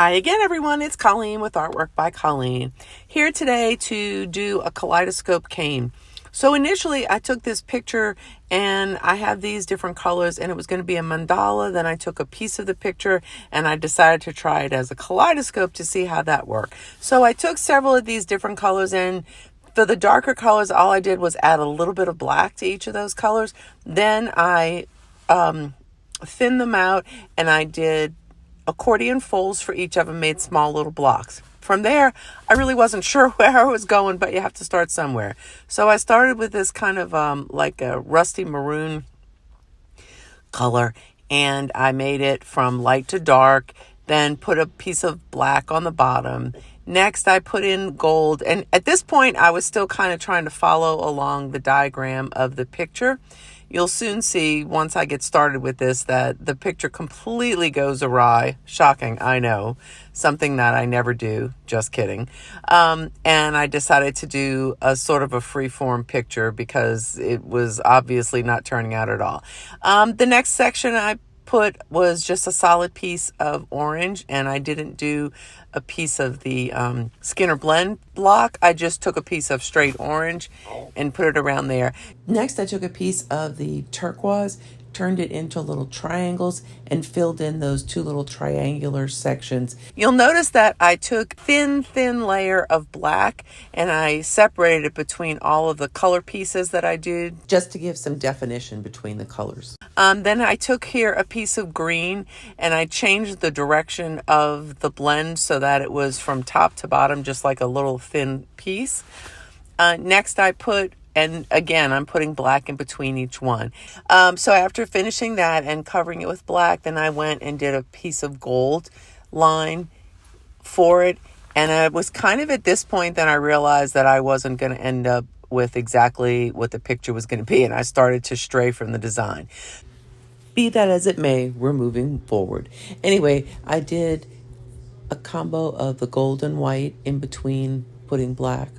Hi again, everyone. It's Colleen with Artwork by Colleen. Here today to do a kaleidoscope cane. So initially I took this picture and I have these different colors and it was going to be a mandala. Then I took a piece of the picture and I decided to try it as a kaleidoscope to see how that worked. So I took several of these different colors, and for the darker colors, all I did was add a little bit of black to each of those colors. Then I thinned them out and I did accordion folds for each of them, made small little blocks. From there, I really wasn't sure where I was going, but you have to start somewhere. So I started with this kind of like a rusty maroon color, and I made it from light to dark, then put a piece of black on the bottom. Next, I put in gold, and at this point, I was still kind of trying to follow along the diagram of the picture. You'll soon see, once I get started with this, that the picture completely goes awry. Shocking, I know. Something that I never do. Just kidding. And I decided to do a sort of a free-form picture because it was obviously not turning out at all. The next section I put was just a solid piece of orange, and I didn't do a piece of the Skinner blend block. I just took a piece of straight orange and put it around there. Next, I took a piece of the turquoise, turned it into little triangles, and filled in those two little triangular sections. You'll notice that I took thin layer of black and I separated it between all of the color pieces that I did, just to give some definition between the colors. Then I took here a piece of green and I changed the direction of the blend so that it was from top to bottom, just like a little thin piece. Next I put, and again, I'm putting black in between each one. So after finishing that and covering it with black, then I went and did a piece of gold line for it. And I was kind of at this point that I realized that I wasn't going to end up with exactly what the picture was going to be. And I started to stray from the design. Be that as it may, we're moving forward. Anyway, I did a combo of the gold and white in between putting black,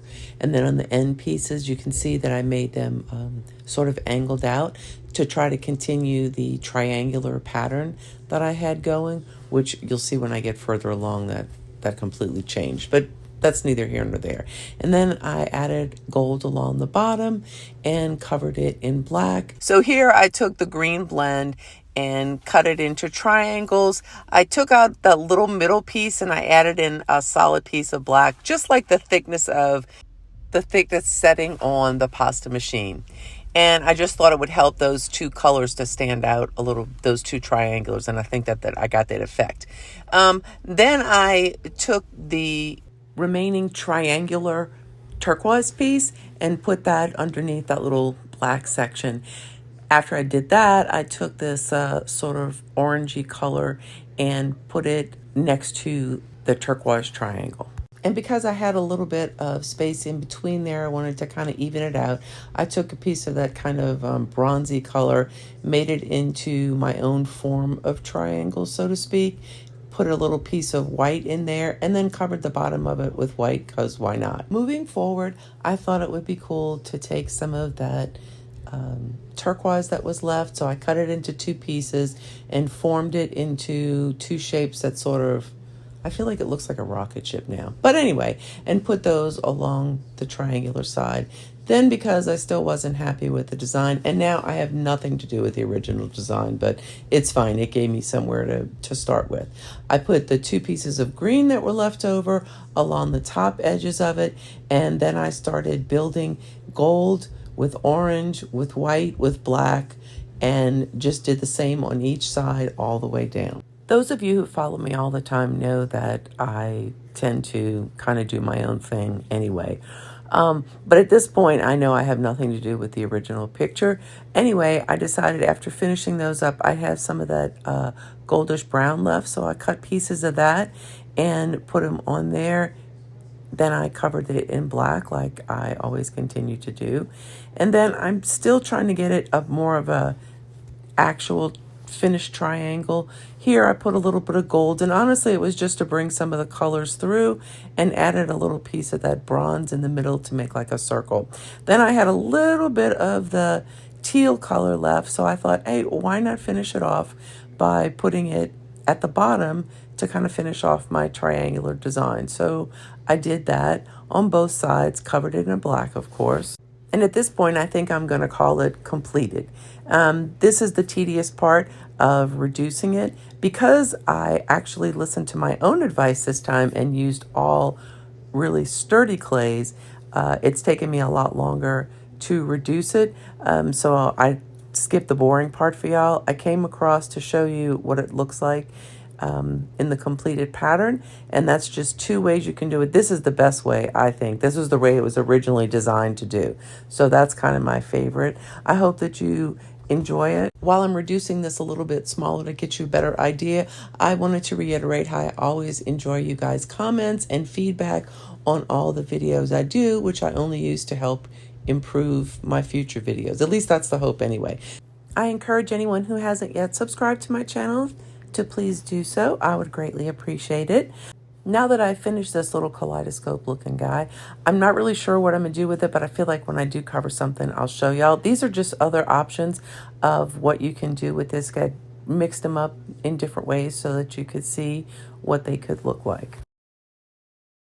and then on the end pieces you can see that I made them sort of angled out to try to continue the triangular pattern that I had going, which you'll see when I get further along that completely changed, but that's neither here nor there. And then I added gold along the bottom and covered it in black. So here I took the green blend and cut it into triangles. I took out the little middle piece and I added in a solid piece of black, just like the thickness setting on the pasta machine. And I just thought it would help those two colors to stand out a little, those two triangles, and I think that I got that effect. Then I took the remaining triangular turquoise piece and put that underneath that little black section. After I did that, I took this sort of orangey color and put it next to the turquoise triangle. And because I had a little bit of space in between there, I wanted to kind of even it out. I took a piece of that kind of bronzy color, made it into my own form of triangle, so to speak, put a little piece of white in there, and then covered the bottom of it with white, because why not? Moving forward, I thought it would be cool to take some of that turquoise that was left, so I cut it into two pieces and formed it into two shapes that sort of, I feel like it looks like a rocket ship now. But anyway, and put those along the triangular side. Then, because I still wasn't happy with the design, and now I have nothing to do with the original design, but it's fine. It gave me somewhere to start with. I put the two pieces of green that were left over along the top edges of it, and then I started building gold with orange, with white, with black, and just did the same on each side all the way down. Those of you who follow me all the time know that I tend to kind of do my own thing anyway. But at this point, I know I have nothing to do with the original picture. Anyway, I decided after finishing those up, I have some of that goldish brown left, so I cut pieces of that and put them on there. Then I covered it in black, like I always continue to do. And then I'm still trying to get it up more of a actual finished triangle. Here I put a little bit of gold, and honestly it was just to bring some of the colors through, and added a little piece of that bronze in the middle to make like a circle. Then I had a little bit of the teal color left, so I thought, hey, why not finish it off by putting it at the bottom to kind of finish off my triangular design. So I did that on both sides, covered it in black, of course. And at this point, I think I'm going to call it completed. This is the tedious part of reducing it. Because I actually listened to my own advice this time and used all really sturdy clays, it's taken me a lot longer to reduce it. So I skipped the boring part for y'all. I came across to show you what it looks like in the completed pattern, and that's just 2 ways you can do it. This is the best way, I think. This was the way it was originally designed to do. So that's kind of my favorite. I hope that you enjoy it. While I'm reducing this a little bit smaller to get you a better idea, I wanted to reiterate how I always enjoy you guys' comments and feedback on all the videos I do, which I only use to help improve my future videos. At least that's the hope anyway. I encourage anyone who hasn't yet subscribed to my channel to please do so. I would greatly appreciate it. Now that I've finished this little kaleidoscope looking guy, I'm not really sure what I'm going to do with it, but I feel like when I do cover something, I'll show y'all. These are just other options of what you can do with this guy. Mixed them up in different ways so that you could see what they could look like.